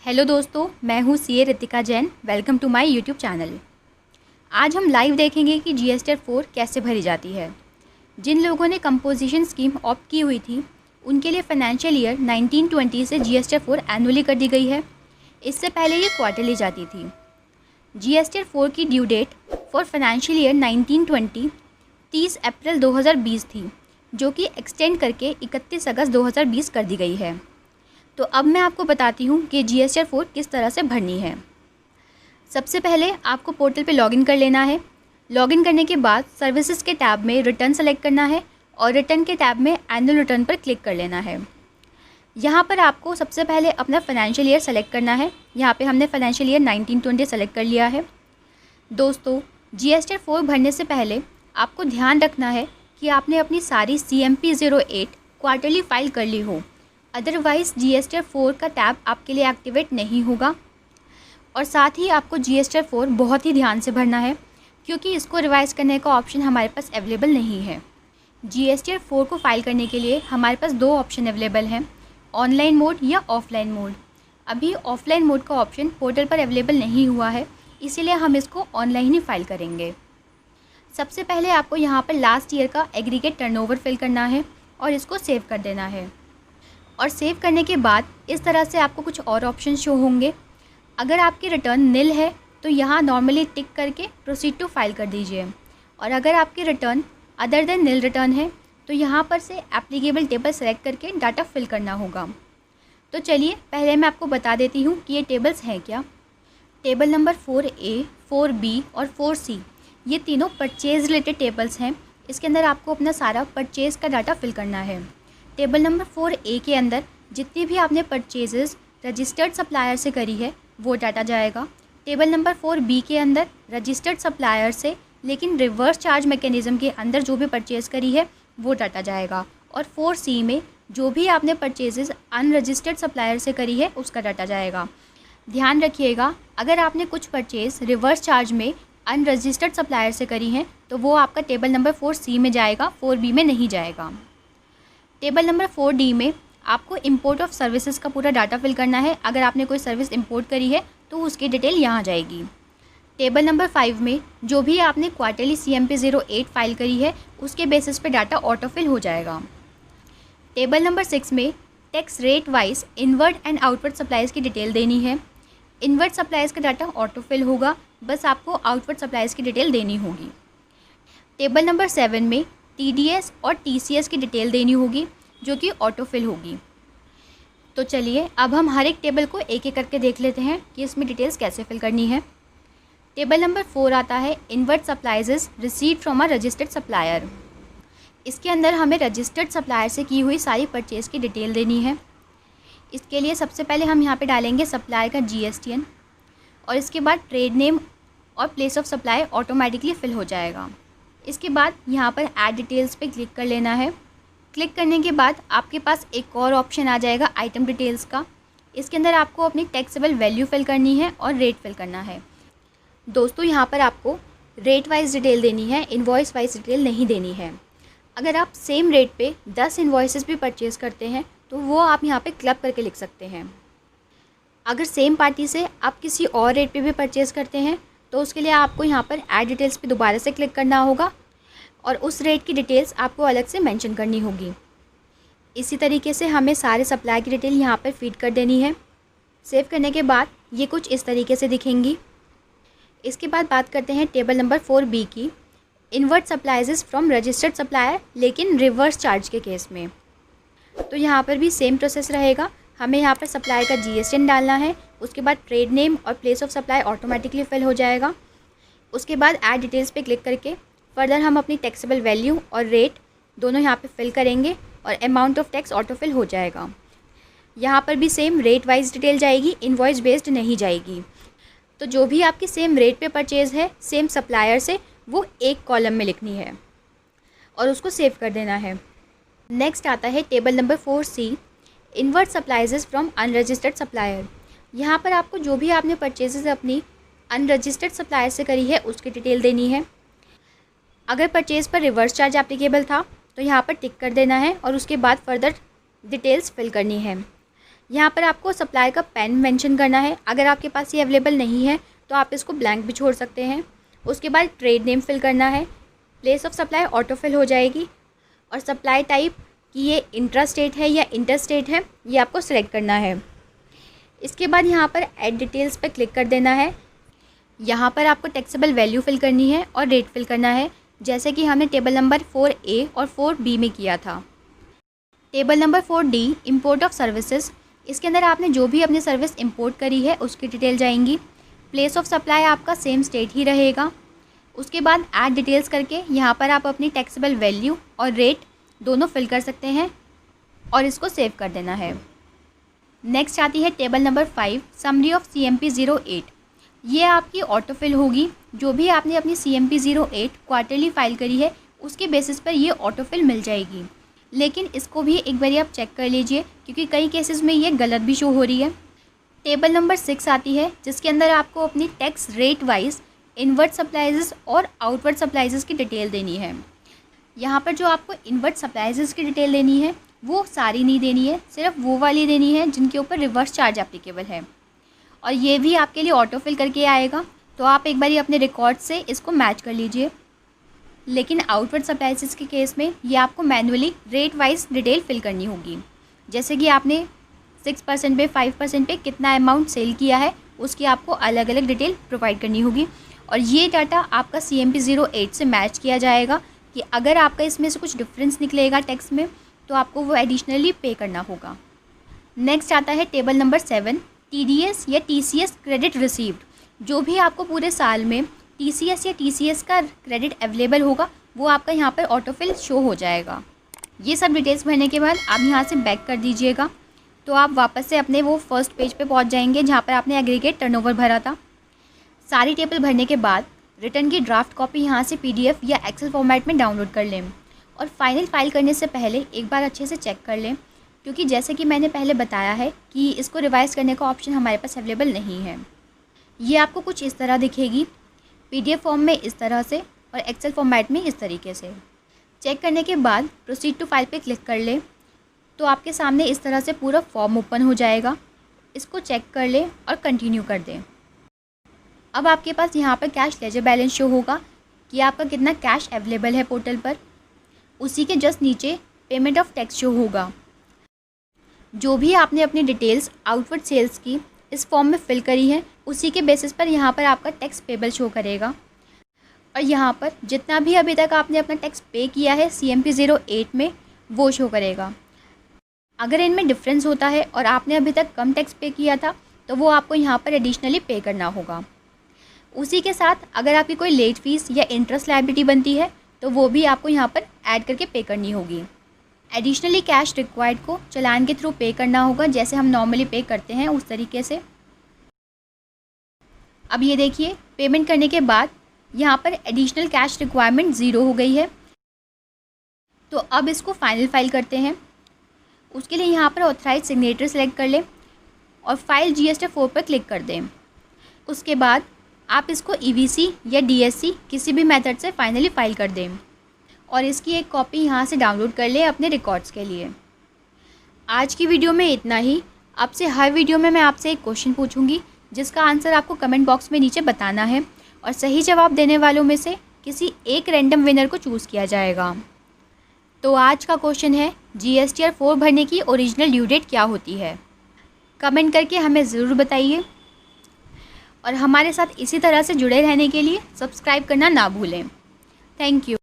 Hello दोस्तों, मैं हूँ CA Ritika Jain. Welcome to my YouTube channel. आज हम लाइव देखेंगे कि जीएसटी 4 कैसे भरी जाती है। जिन लोगों ने कंपोजिशन स्कीम ऑप्ट की हुई थी उनके लिए फाइनेंशियल ईयर 1920 से जीएसटी 4 एनुअली कर दी गई है। इससे पहले ये क्वार्टरली जाती थी। जीएसटी 4 की due date for financial year 1920 30 April 2020 थी, जो कि एक्सटेंड करके 31 अगस्त 2020 कर दी गई है। तो अब मैं आपको बताती हूँ कि जीएसटी 4 किस तरह से भरनी है। सबसे पहले आपको पोर्टल पे लॉगिन कर लेना है। लॉगिन करने के बाद सर्विसेज के टैब में रिटर्न सेलेक्ट करना है और रिटर्न के टैब में एनुअल रिटर्न पर क्लिक कर लेना है। यहाँ पर आपको सबसे पहले अपना फाइनेंशियल ईयर सेलेक्ट करना है। यहाँ पे हमने फाइनेंशियल ईयर 1920 सेलेक्ट कर लिया है। दोस्तों, जीएसटी 4 भरने से पहले आपको ध्यान रखना है कि आपने अपनी सारी CMP 08 क्वार्टरली फाइल कर ली हो, अदरवाइज़ जीएसटी 4 का टैब आपके लिए एक्टिवेट नहीं होगा। और साथ ही आपको जीएसटी 4 बहुत ही ध्यान से भरना है, क्योंकि इसको रिवाइज़ करने का ऑप्शन हमारे पास अवेलेबल नहीं है। जीएसटी 4 को फाइल करने के लिए हमारे पास दो ऑप्शन अवेलेबल हैं, ऑनलाइन मोड या ऑफलाइन मोड। अभी ऑफलाइन मोड का ऑप्शन पोर्टल पर अवेलेबल नहीं हुआ है, इसीलिए हम इसको ऑनलाइन ही फाइल करेंगे। सबसे पहले आपको यहाँ पर लास्ट ईयर का एग्रीगेट टर्नओवर फिल करना है और इसको सेव कर देना है। और सेव करने के बाद इस तरह से आपको कुछ और ऑप्शन शो होंगे। अगर आपकी रिटर्न निल है तो यहाँ नॉर्मली टिक करके प्रोसीड टू फाइल कर दीजिए, और अगर आपकी रिटर्न अदर देन निल रिटर्न है तो यहाँ पर से एप्लीकेबल टेबल सेलेक्ट करके डाटा फिल करना होगा। तो चलिए पहले मैं आपको बता देती हूँ कि ये टेबल्स हैं क्या। टेबल नंबर 4A, 4B और 4C ये तीनों परचेज़ रिलेटेड टेबल्स हैं। इसके अंदर आपको अपना सारा परचेज़ का डाटा फिल करना है। टेबल नंबर 4A के अंदर जितनी भी आपने परचेजेस रजिस्टर्ड सप्लायर से करी है वो डाटा जाएगा। टेबल नंबर 4B के अंदर रजिस्टर्ड सप्लायर से लेकिन रिवर्स चार्ज मैकेनिज़्म के अंदर जो भी परचेज़ करी है वो डाटा जाएगा। और 4C में जो भी आपने परचेजेस अनरजिस्टर्ड सप्लायर से करी है उसका डाटा जाएगा। ध्यान रखिएगा, अगर आपने कुछ परचेज़ रिवर्स चार्ज में अनरजिस्टर्ड सप्लायर से करी हैं तो वो आपका टेबल नंबर 4C में जाएगा, 4B में नहीं जाएगा। टेबल नंबर 4D में आपको इंपोर्ट ऑफ सर्विसेज का पूरा डाटा फिल करना है। अगर आपने कोई सर्विस इंपोर्ट करी है तो उसकी डिटेल यहाँ जाएगी। टेबल नंबर 5 में जो भी आपने क्वार्टरली CMP 08 फाइल करी है उसके बेसिस पे डाटा ऑटोफिल हो जाएगा। टेबल नंबर 6 में tax rate wise inward and outward supplies की डिटेल देनी है। इनवर्ड सप्लाईज़ का डाटा ऑटोफिल होगा, बस आपको आउटवर्ड सप्लाईज़ की डिटेल देनी होगी। टेबल नंबर 7 में TDS और TCS की डिटेल देनी होगी, जो कि ऑटोफिल होगी। तो चलिए अब हम हर एक टेबल को एक एक करके देख लेते हैं कि इसमें डिटेल्स कैसे फिल करनी है। टेबल नंबर 4 आता है inward supplies received from a registered supplier. इसके अंदर हमें रजिस्टर्ड सप्लायर से की हुई सारी परचेज़ की डिटेल देनी है। इसके लिए सबसे पहले हम यहाँ पे डालेंगे सप्लायर का GSTN, और इसके बाद ट्रेड नेम और place of supply automatically fill हो जाएगा। इसके बाद यहाँ पर ऐड डिटेल्स पे क्लिक कर लेना है। क्लिक करने के बाद आपके पास एक और ऑप्शन आ जाएगा आइटम डिटेल्स का। इसके अंदर आपको अपनी टैक्सेबल वैल्यू फिल करनी है और रेट फिल करना है। दोस्तों, यहाँ पर आपको रेट वाइज डिटेल देनी है, इन्वॉइस वाइज डिटेल नहीं देनी है। अगर आप सेम रेट पे 10 इन्वॉइसेस भी परचेज़ करते हैं तो वो आप यहाँ पे क्लब करके लिख सकते हैं। अगर सेम पार्टी से आप किसी और रेट पे भी परचेज़ करते हैं तो उसके लिए आपको यहाँ पर ऐड डिटेल्स पे दोबारा से क्लिक करना होगा और उस रेट की डिटेल्स आपको अलग से मेंशन करनी होगी। इसी तरीके से हमें सारे सप्लाई की डिटेल यहाँ पर फीड कर देनी है। सेव करने के बाद ये कुछ इस तरीके से दिखेंगी। इसके बाद बात करते हैं टेबल नंबर 4B की, inward supplies from registered supplier लेकिन रिवर्स चार्ज के केस में। तो यहाँ पर भी सेम प्रोसेस रहेगा। हमें यहाँ पर सप्लाई का GSTN डालना है, उसके बाद ट्रेड नेम और place of supply automatically fill हो जाएगा। उसके बाद ऐड डिटेल्स पे क्लिक करके फर्दर हम अपनी टैक्सेबल वैल्यू और रेट दोनों यहाँ पे फिल करेंगे और अमाउंट ऑफ टैक्स ऑटोफिल हो जाएगा। यहाँ पर भी सेम रेट वाइज डिटेल जाएगी, इनवॉइस बेस्ड नहीं जाएगी। तो जो भी आपकी सेम रेट पे परचेज़ है सेम सप्लायर से, वो एक कॉलम में लिखनी है और उसको सेव कर देना है। नेक्स्ट आता है table number 4C, inward supplies from unregistered supplier. यहाँ पर आपको जो भी आपने परचेजेस अपनी अनरजिस्टर्ड सप्लायर से करी है उसकी डिटेल देनी है। अगर परचेज़ पर रिवर्स चार्ज एप्लीकेबल था तो यहाँ पर टिक कर देना है और उसके बाद फर्दर डिटेल्स फिल करनी है। यहाँ पर आपको सप्लायर का पैन मेंशन करना है। अगर आपके पास ये अवेलेबल नहीं है तो आप इसको ब्लैंक भी छोड़ सकते हैं। उसके बाद ट्रेड नेम फिल करना है। Place of supply auto fill हो जाएगी और सप्लाई टाइप कि ये इंट्रा स्टेट है या इंटर स्टेट है, ये आपको सेलेक्ट करना है। इसके बाद यहाँ पर ऐड डिटेल्स पर क्लिक कर देना है। यहाँ पर आपको टैक्सेबल वैल्यू फिल करनी है और रेट फिल करना है, जैसे कि हमने टेबल नंबर 4A और 4B में किया था। Table number 4D import of services, इसके अंदर आपने जो भी अपनी सर्विस इंपोर्ट करी है उसकी डिटेल जाएंगी। प्लेस ऑफ सप्लाई आपका सेम स्टेट ही रहेगा। उसके बाद ऐड डिटेल्स करके यहाँ पर आप अपनी टैक्सेबल वैल्यू और रेट दोनों फिल कर सकते हैं और इसको सेव कर देना है। नेक्स्ट आती है table number 5 summary of CMP 08। ये आपकी ऑटो फिल होगी। जो भी आपने अपनी CMP 08 क्वार्टरली फाइल करी है उसके बेसिस पर ये ऑटो फिल मिल जाएगी, लेकिन इसको भी एक बार आप चेक कर लीजिए क्योंकि कई केसेस में ये गलत भी शो हो रही है। टेबल नंबर 6 आती है जिसके अंदर आपको अपनी टैक्स रेट वाइज इनवर्ट सप्लाइजेस और आउटवर्ड सप्लाइजेस की डिटेल देनी है। यहाँ पर जो आपको इनवर्ट सप्लाइजेस की डिटेल देनी है वो सारी नहीं देनी है, सिर्फ वो वाली देनी है जिनके ऊपर रिवर्स चार्ज एप्लीकेबल है, और ये भी आपके लिए ऑटो फिल करके आएगा। तो आप एक बार अपने रिकॉर्ड से इसको मैच कर लीजिए। लेकिन आउटवर्ड सप्लाइजेस के केस में ये आपको manually rate wise detail fill करनी होगी, जैसे कि आपने 6% पे 5% पे कितना अमाउंट सेल किया है उसकी आपको अलग अलग डिटेल प्रोवाइड करनी होगी। और ये डाटा आपका CMP 08 से मैच किया जाएगा कि अगर आपका इसमें से कुछ डिफरेंस निकलेगा टैक्स में तो आपको वो एडिशनली पे करना होगा। नेक्स्ट आता है टेबल नंबर 7 TDS या TCS क्रेडिट रिसीव्ड। जो भी आपको पूरे साल में TCS या TCS का क्रेडिट अवेलेबल होगा वो आपका यहाँ पर ऑटोफिल शो हो जाएगा। ये सब डिटेल्स भरने के बाद आप यहाँ से बैक कर दीजिएगा तो आप वापस से अपने वो फर्स्ट पेज पे पहुँच जाएंगे जहाँ पर आपने एग्रीगेट टर्नओवर भरा था। सारी टेबल भरने के बाद रिटर्न की ड्राफ्ट कॉपी यहाँ से PDF या एक्सेल फॉर्मेट में डाउनलोड कर लें और फाइनल फाइल करने से पहले एक बार अच्छे से चेक कर लें, क्योंकि जैसे कि मैंने पहले बताया है कि इसको रिवाइज़ करने का ऑप्शन हमारे पास अवेलेबल नहीं है। ये आपको कुछ इस तरह दिखेगी, PDF फॉर्म में इस तरह से और एक्सेल फॉर्मेट में इस तरीके से। चेक करने के बाद प्रोसीड टू फाइल पे क्लिक कर लें तो आपके सामने इस तरह से पूरा फॉर्म ओपन हो जाएगा। इसको चेक कर लें और कंटिन्यू कर दें। अब आपके पास यहाँ पर कैश लेजर बैलेंस शो होगा कि आपका कितना कैश अवेलेबल है पोर्टल पर। उसी के जस्ट नीचे पेमेंट ऑफ टैक्स शो होगा। जो भी आपने अपनी डिटेल्स आउटवर्ड सेल्स की इस फॉर्म में फिल करी है उसी के बेसिस पर यहाँ पर आपका टैक्स पेबल शो करेगा, और यहाँ पर जितना भी अभी तक आपने अपना टैक्स पे किया है CMP 08 में वो शो करेगा। अगर इनमें डिफरेंस होता है और आपने अभी तक कम टैक्स पे किया था तो वो आपको यहाँ पर एडिशनली पे करना होगा। उसी के साथ अगर आपकी कोई लेट फीस या इंटरेस्ट लायबिलिटी बनती है तो वो भी आपको यहाँ पर ऐड करके पे करनी होगी। एडिशनली कैश रिक्वायर्ड को चालान के थ्रू पे करना होगा, जैसे हम नॉर्मली पे करते हैं उस तरीके से। अब ये देखिए पेमेंट करने के बाद यहाँ पर एडिशनल कैश रिक्वायरमेंट 0 हो गई है। तो अब इसको फाइनल फाइल करते हैं। उसके लिए यहाँ पर ऑथराइज सिग्नेचर सेलेक्ट कर लें और फाइल GST 4 पर क्लिक कर दें। उसके बाद आप इसको EVC या DSC किसी भी मेथड से फाइनली फाइल कर दें और इसकी एक कॉपी यहाँ से डाउनलोड कर लें अपने रिकॉर्ड्स के लिए। आज की वीडियो में इतना ही। आपसे हर वीडियो में मैं आपसे एक क्वेश्चन पूछूंगी जिसका आंसर आपको कमेंट बॉक्स में नीचे बताना है, और सही जवाब देने वालों में से किसी एक रैंडम विनर को चूज़ किया जाएगा। तो आज का क्वेश्चन है GSTR 4 भरने की ओरिजिनल ड्यू डेट क्या होती है? कमेंट करके हमें ज़रूर बताइए, और हमारे साथ इसी तरह से जुड़े रहने के लिए सब्सक्राइब करना ना भूलें। Thank you.